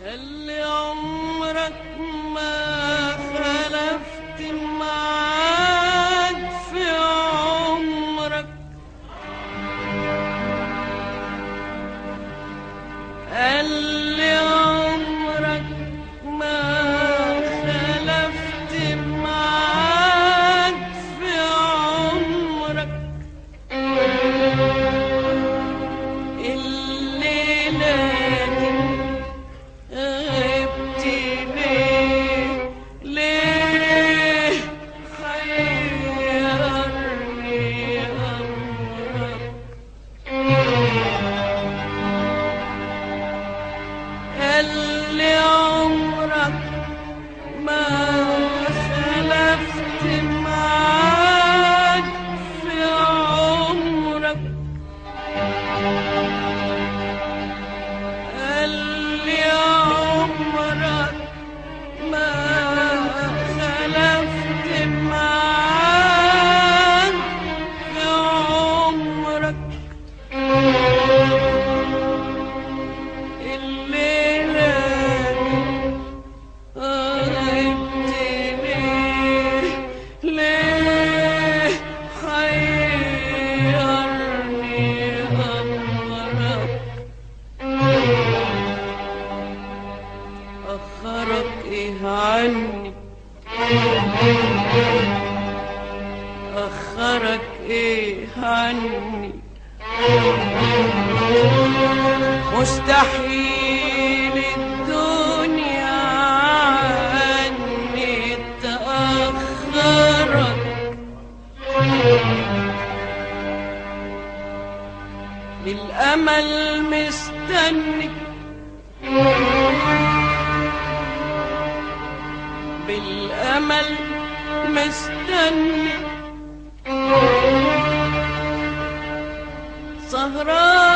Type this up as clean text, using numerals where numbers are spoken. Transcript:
اللي عمرك ما خلفت معاد في عمرك، اللي عمرك ما خلفت معاد في عمرك، الليلة غبت ليه ليه حيرني أمرك، اللي عمرك ما خلفت معاك في عمرك، اللي عمرك ما خلفت معاك في عمرك، الليلة غبت ليه ليه حيرني أمرك، أخرك إيه عني، أخرك إيه عني، مستحيل الدنيا عني تأخرك، بالأمل مستني، بالأمل مستني، سهران